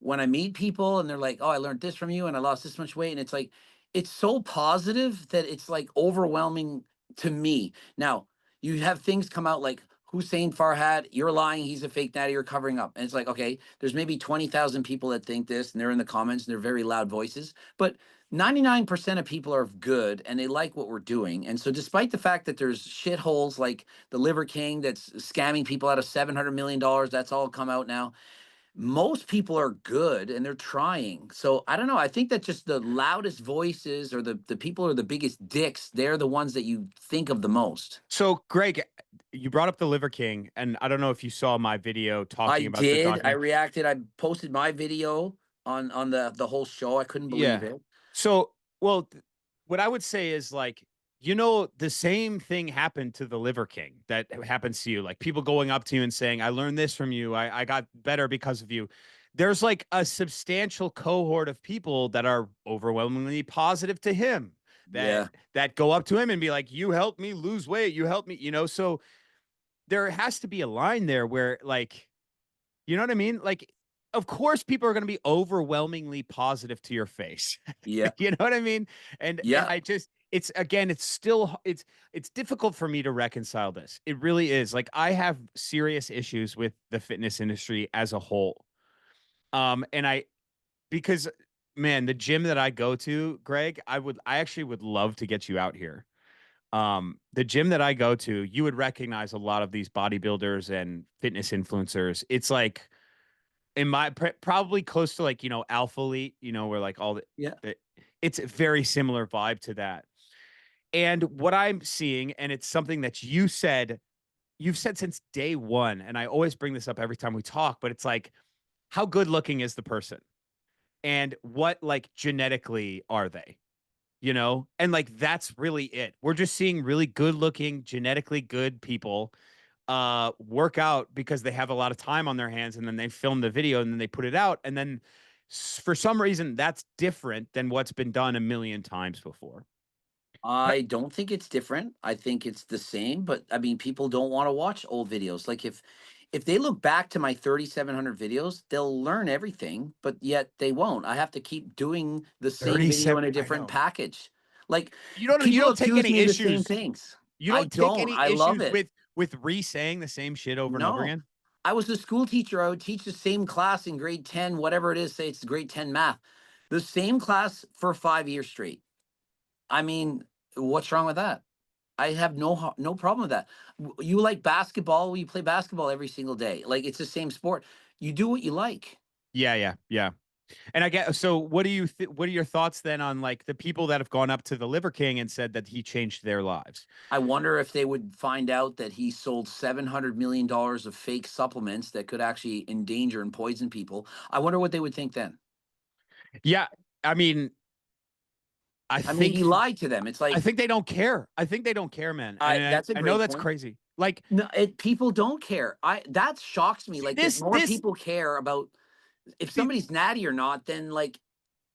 when I meet people and they're like, "Oh, I learned this from you and I lost this much weight." And it's like, it's so positive that it's like overwhelming to me. Now, you have things come out like Hussein Farhad, you're lying, he's a fake natty, you're covering up. And it's like, okay, there's maybe 20,000 people that think this and they're in the comments and they're very loud voices, but 99% of people are good and they like what we're doing. And so despite the fact that there's shitholes like the Liver King that's scamming people out of $700 million, that's all come out now. Most people are good and they're trying. So I don't know. I think that just the loudest voices or the people who are the biggest dicks, they're the ones that you think of the most. So, Greg, you brought up the Liver King, and I don't know if you saw my video I talking about the did. I document. reacted. I posted my video on the whole show. I couldn't believe Yeah. it. So, well, what I would say is like, the same thing happened to the Liver King that happens to you. Like people going up to you and saying, I learned this from you. I got better because of you. There's like a substantial cohort of people that are overwhelmingly positive to him that Yeah. go up to him and be like, you helped me lose weight. You helped me. So there has to be a line there where like, you know what I mean? Like, of course, people are going to be overwhelmingly positive to your face. Yeah. You know what I mean? And Yeah. I just, it's again, it's still it's difficult for me to reconcile this. It really is. Like I have serious issues with the fitness industry as a whole. And I because man, the gym that I go to, Greg, I actually would love to get you out here. The gym that I go to, you would recognize a lot of these bodybuilders and fitness influencers. It's like in my probably close to like Alpha Elite, where like all Yeah. the it's a very similar vibe to that. And what I'm seeing, and it's something that you've said since day one, and I always bring this up every time we talk, but it's like, how good looking is the person, and what like genetically are they? And like that's really it. We're just seeing really good looking, genetically good people work out because they have a lot of time on their hands, and then they film the video and then they put it out, and then for some reason that's different than what's been done a million times before. I don't think it's different. I think it's the same, but I mean, people don't want to watch old videos. Like if they look back to my 3,700 videos, they'll learn everything, but yet they won't. I have to keep doing the same video 37, in a I different know. package. Like You people don't take accuse any me of the same issues. things. You I don't take don't. any I love issues it. with re-saying the same shit over and over No. again. I was a school teacher. I would teach the same class in grade 10, whatever it is, say it's grade 10 math. The same class for 5 years straight. I mean, what's wrong with that? I have no problem with that. You like basketball, well, you play basketball every single day. Like it's the same sport. You do what you like. Yeah, yeah, yeah. And I get so what are your thoughts then on like the people that have gone up to the Liver King and said that he changed their lives? I wonder if they would find out that he sold $700 million of fake supplements that could actually endanger and poison people. I wonder what they would think then. Yeah, I mean, I I mean, he think lied to them. It's I like think they don't care. I think they don't care, man. And I that's a I know great that's point. crazy. Like No, people don't care. I that shocks me. Like that this more this people care about if see, somebody's natty or not than like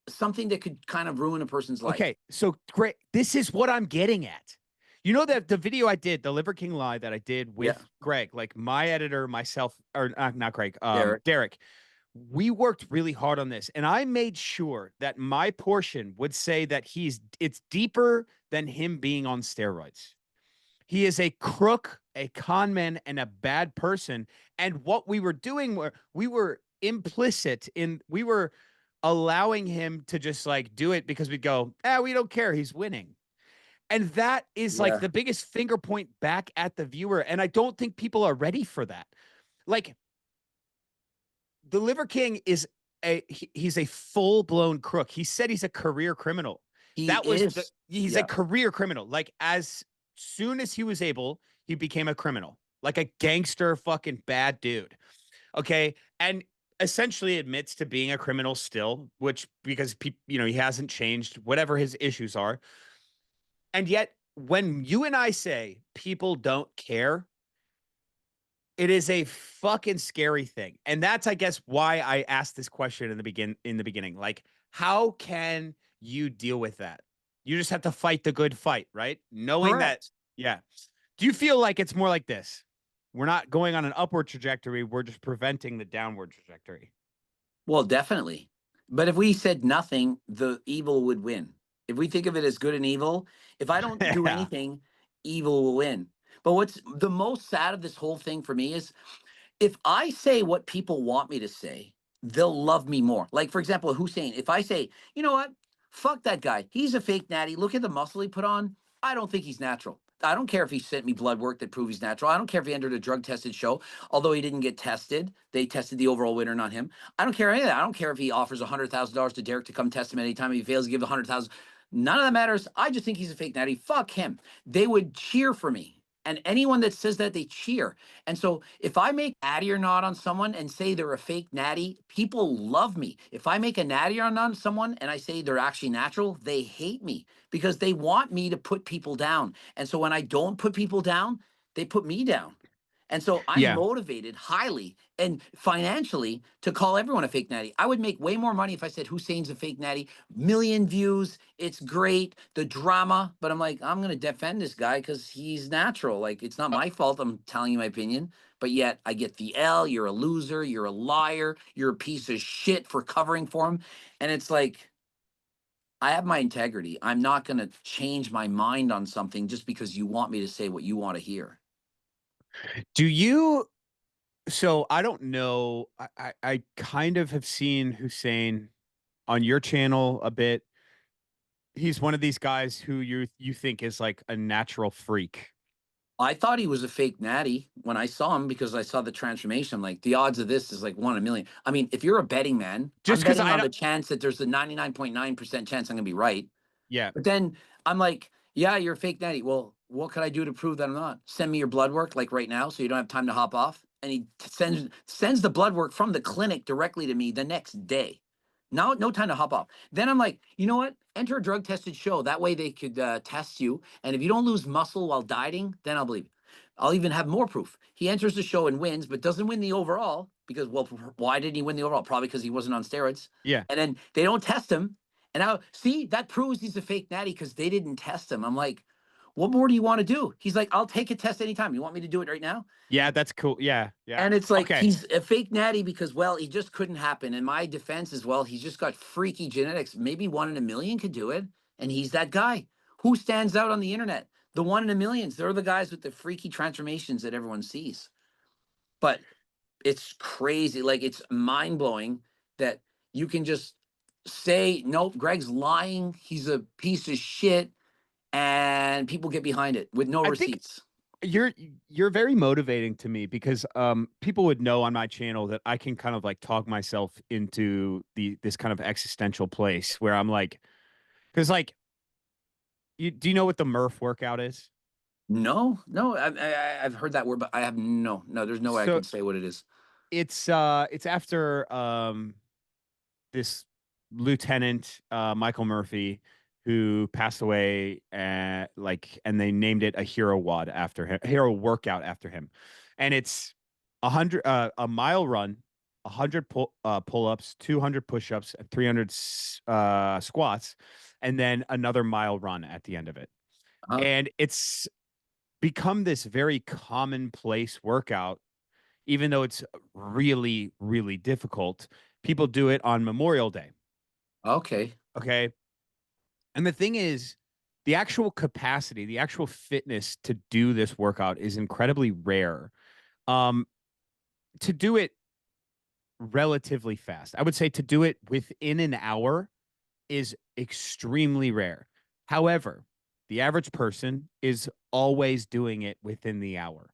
something that could kind of ruin a person's life. okay, so great. This is what I'm getting at. You know that the video I did, the Liver King live that I did Yeah, with Greg, like my editor, myself, or not Greg, Derek. Derek, we worked really hard on this, and I made sure that my portion would say that it's deeper than him being on steroids. He is a crook, a con man, and a bad person. And what we were doing were we were implicit in we were allowing him to just like do it because we'd go, we don't care. He's winning. And that is like Yeah, the biggest finger point back at the viewer. And I don't think people are ready for that. Like the Liver King is he's a full blown crook. He said he's a career criminal. he is. He's a Yeah, career criminal. Like as soon as he was able, he became a criminal, like a gangster, fucking bad dude. Okay, and essentially admits to being a criminal still, which because he hasn't changed whatever his issues are. And yet, when you and I say people don't care, it is a fucking scary thing. And that's, I guess, why I asked this question in the beginning. Like, how can you deal with that? You just have to fight the good fight, right? Knowing that, correct. yeah. Do you feel like it's more like this? We're not going on an upward trajectory, we're just preventing the downward trajectory. Well, definitely. But if we said nothing, the evil would win. If we think of it as good and evil, if I don't do Yeah. anything, evil will win. But what's the most sad of this whole thing for me is if I say what people want me to say, they'll love me more. Like, for example, Hussein, if I say, you know what? Fuck that guy. He's a fake natty. Look at the muscle he put on. I don't think he's natural. I don't care if he sent me blood work that proves he's natural. I don't care if he entered a drug tested show, although he didn't get tested. They tested the overall winner, not him. I don't care any of that. I don't care if he offers $100,000 to Derek to come test him anytime. If he fails, to give 100,000. None of that matters. I just think he's a fake natty. Fuck him. They would cheer for me. And anyone that says that, they cheer. And so if I make natty or not on someone and say they're a fake natty, people love me. If I make a natty on someone and I say they're actually natural, they hate me because they want me to put people down. And so when I don't put people down, they put me down. And so I'm Yeah. motivated highly and financially to call everyone a fake natty. I would make way more money if I said Hussein's a fake natty. Million views, it's great, the drama. But I'm like, I'm gonna defend this guy because he's natural. Like it's not Uh, my fault. I'm telling you my opinion. But yet I get the L. You're a loser. You're a liar. You're a piece of shit for covering for him. And it's like I have my integrity. I'm not gonna change my mind on something just because you want me to say what you want to hear. Do you so I don't know. I kind of have seen Hussein on your channel a bit. He's one of these guys who you think is like a natural freak. I thought he was a fake natty when I saw him because I saw the transformation. I'm like, the odds of this is like 1 in a million. I mean, if you're a betting man, Just I'm because betting I on don't the chance that there's a 99.9% chance I'm going to be right. yeah. But then I'm like, yeah, you're a fake natty. Well, what could I do to prove that I'm not? Send me your blood work like right now so you don't have time to hop off. And he sends the blood work from the clinic directly to me the next day. No, no time to hop off. Then I'm like, you know what? Enter a drug tested show. That way they could test you. And if you don't lose muscle while dieting, then I'll believe it. I'll even have more proof. He enters the show and wins, but doesn't win the overall because, well, why didn't he win the overall? Probably because he wasn't on steroids. Yeah. And then they don't test him. And now, see, that proves he's a fake natty because they didn't test him. I'm like, what more do you want to do? He's like, I'll take a test anytime. You want me to do it right now? Yeah, that's cool. Yeah. Yeah. And it's like Okay. he's a fake natty because, well, he just couldn't happen. And my defense is, well, he's just got freaky genetics. Maybe 1 in a million could do it. And he's that guy. Who stands out on the internet? The 1 in a millions. They're the guys with the freaky transformations that everyone sees. But it's crazy. Like it's mind blowing that you can just say, nope, Greg's lying. He's a piece of shit. And people get behind it with no I think receipts. you're you're very motivating to me because people would know on my channel that I can kind of like talk myself into this kind of existential place where I'm like because like you do you know what the Murf workout is? No, no, I've heard that word, but I have no. There's no way I So can say what it is. it's after this lieutenant Michael Murphy who passed away and they named it a hero wad after him, hero workout after him. And it's a mile run, 100 pull-ups, 200 push-ups, and 300 squats, and then another mile run at the end of it. Uh, And it's become this very commonplace workout even though it's really, really difficult. People do it on Memorial Day. okay, Okay. And the thing is, the actual capacity, the actual fitness to do this workout is incredibly rare. Um, to do it relatively fast, I would say to do it within an hour is extremely rare. However, the average person is always doing it within the hour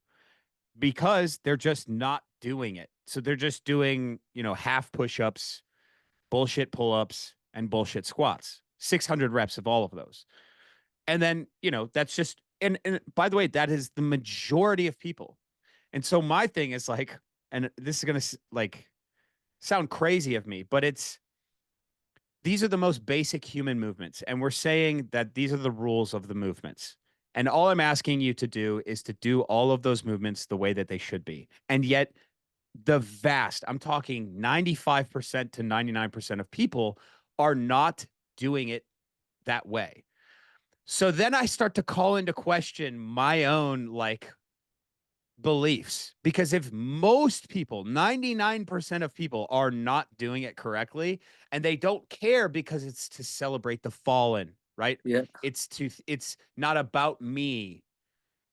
because they're just not doing it. So they're just doing, half push ups, bullshit pull ups, and bullshit squats, 600 reps of all of those. And then, that's just, and by the way, that is the majority of people. And so my thing is like, and this is going to like sound crazy of me, but these are the most basic human movements. And we're saying that these are the rules of the movements. And all I'm asking you to do is to do all of those movements the way that they should be. And yet, I'm talking 95% to 99% of people are not doing it that way. So then I start to call into question my own, like, beliefs. Because if most people, 99% of people are not doing it correctly and they don't care because it's to celebrate the fallen, right? Yeah. It's not about me.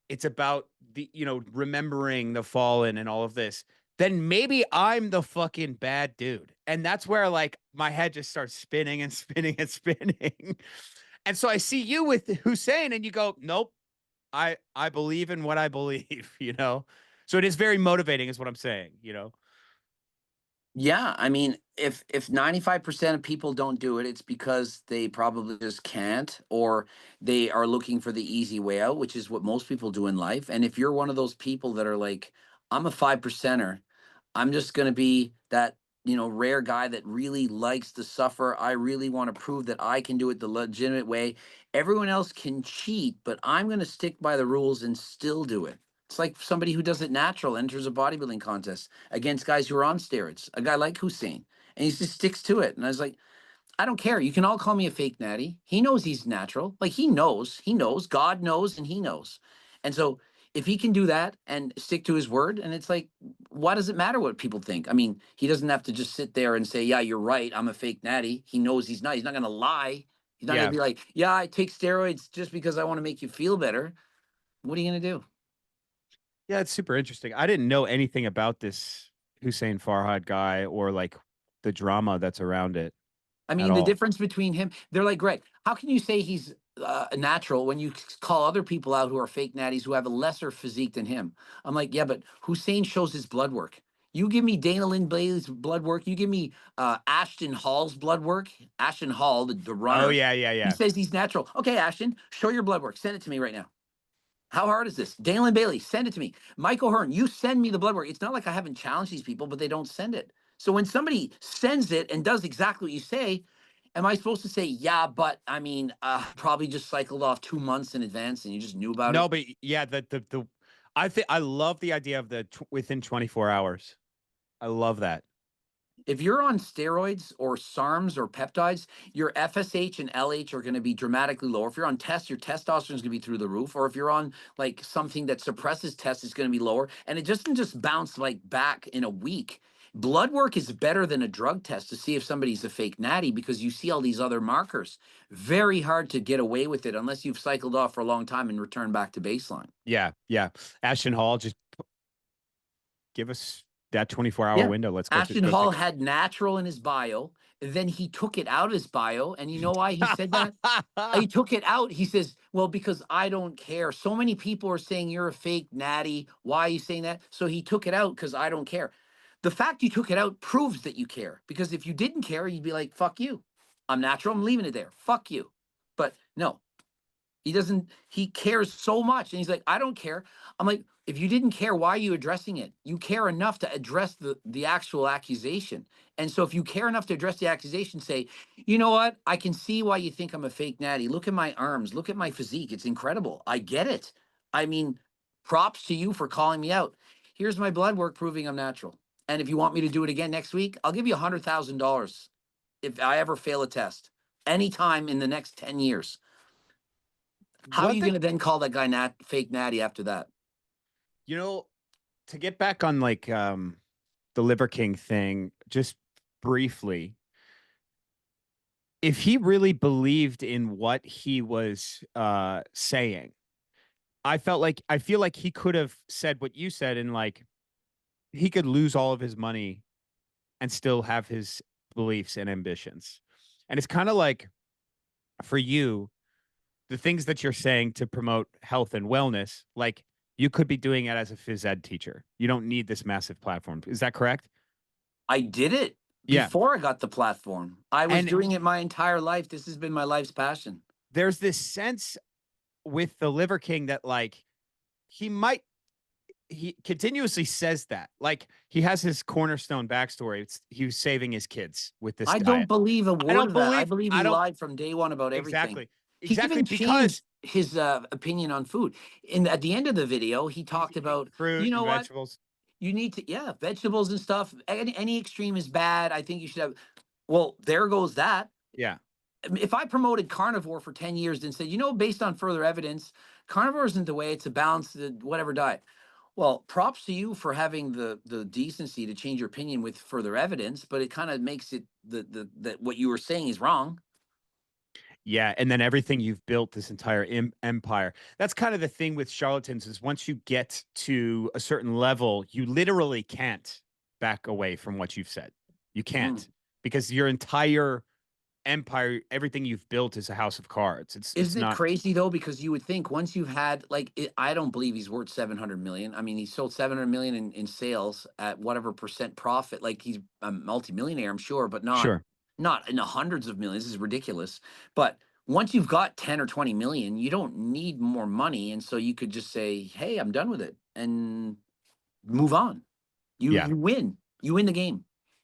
It's about remembering the fallen and all of this. Then maybe I'm the fucking bad dude. And that's where like my head just starts spinning and spinning and spinning. And so I see you with Hussein and you go, nope, I believe in what I believe, you know? So it is very motivating is what I'm saying, you know? Yeah, I mean, if 95% of people don't do it, it's because they probably just can't, or they are looking for the easy way out, which is what most people do in life. And if you're one of those people that are like, I'm a 5%er, I'm just going to be that, rare guy that really likes to suffer. I really want to prove that I can do it the legitimate way. Everyone else can cheat, but I'm going to stick by the rules and still do it. It's like somebody who does it natural enters a bodybuilding contest against guys who are on steroids, a guy like Hussein, and he just sticks to it. And I was like, I don't care. You can all call me a fake natty. He knows he's natural. Like he knows, God knows, and he knows. And so if he can do that and stick to his word, and it's like, why does it matter what people think? I mean, he doesn't have to just sit there and say, yeah, you're right. I'm a fake natty. He knows he's not. He's not going to lie. He's not going to Yeah. be like, yeah, I take steroids just because I want to make you feel better. What are you going to do? Yeah, it's super interesting. I didn't know anything about this Hussein Farhad guy or like the drama that's around it I at mean, the all. difference between him, they're like, Greg, how can you say he's natural when you call other people out who are fake natties who have a lesser physique than him? I'm like, yeah, but Hussein shows his blood work. You give me Dana Lynn Bailey's blood work. You give me Ashton Hall's blood work. Ashton Hall, the Oh runner, yeah, yeah, he yeah. says he's natural. Okay, Ashton, show your blood work. Send it to me right now. How hard is this? Dalen Bailey, send it to me. Michael Hearn, you send me the blood work. It's not like I haven't challenged these people, but they don't send it. So when somebody sends it and does exactly what you say, am I supposed to say, yeah, but I mean, probably just cycled off 2 months in advance and you just knew about it? No, but yeah, the I think I love the idea of the within 24 hours. I love that. If you're on steroids or SARMs or peptides, your FSH and LH are going to be dramatically lower. If you're on tests, your testosterone is going to be through the roof. Or if you're on like something that suppresses tests, it's going to be lower. And it doesn't just bounce like back in a week. Blood work is better than a drug test to see if somebody's a fake natty because you see all these other markers. Very hard to get away with it unless you've cycled off for a long time and return back to baseline. Yeah, yeah. Ashton Hall, just give us that 24-hour Yeah. window. Let's Ashton go through. Hall had natural in his bio. Then he took it out of his bio. And you know why he said that? He took it out. He says, well, because I don't care. So many people are saying you're a fake natty. Why are you saying that? So he took it out because I don't care. The fact you took it out proves that you care. Because if you didn't care, you'd be like, fuck you. I'm natural. I'm leaving it there. Fuck you. But no, he doesn't, he cares so much. And he's like, I don't care. I'm like, if you didn't care, why are you addressing it? You care enough to address the actual accusation. And so if you care enough to address the accusation, say, you know what? I can see why you think I'm a fake natty. Look at my arms. Look at my physique. It's incredible. I get it. I mean, props to you for calling me out. Here's my blood work proving I'm natural. And if you want me to do it again next week, I'll give you $100,000 if I ever fail a test anytime in the next 10 years. How are One you thing, going to then call that guy fake natty after that? you know, to get back on like the Liver King thing, just briefly, if he really believed in what he was saying, I feel like he could have said what you said and like he could lose all of his money and still have his beliefs and ambitions. And it's kind of like for you, the things that you're saying to promote health and wellness, like you could be doing it as a phys ed teacher. You don't need this massive platform. Is that correct? I did it Yeah. before I got the platform. I was And doing it my entire life. This has been my life's passion. there's this sense with the Liver King that like he might he continuously says that like he has his cornerstone backstory. It's he was saving his kids with this I don't diet. believe a I word don't of that. I believe believe I he don't lied from day one about everything. exactly He exactly even because changed his opinion on food. At the end of the video, he he's talked eating about, you fruit and know what? vegetables. You need to, yeah, vegetables and stuff. Any extreme is bad. I think you should have. Well, there goes that. Yeah. If I promoted carnivore for 10 years and said, based on further evidence, carnivore isn't the way, it's a balanced, whatever diet. Well, props to you for having the decency to change your opinion with further evidence, but it kind of makes it the that what you were saying is wrong. Yeah, and then everything you've built this entire empire. That's kind of the thing with charlatans is once you get to a certain level, you literally can't back away from what you've said. You Mm. can't because your entire empire, everything you've built is a house of cards. It's Isn't it not crazy though? Because you would think once you've had like I don't believe he's worth 700 million. I mean, he sold 700 million in sales at whatever percent profit. Like he's a multimillionaire, I'm sure, but sure. not in the hundreds of millions. This is ridiculous. But once you've got 10 or 20 million, you don't need more money. And so you could just say, hey, I'm done with it and move on. You Yeah. you win. You win the game.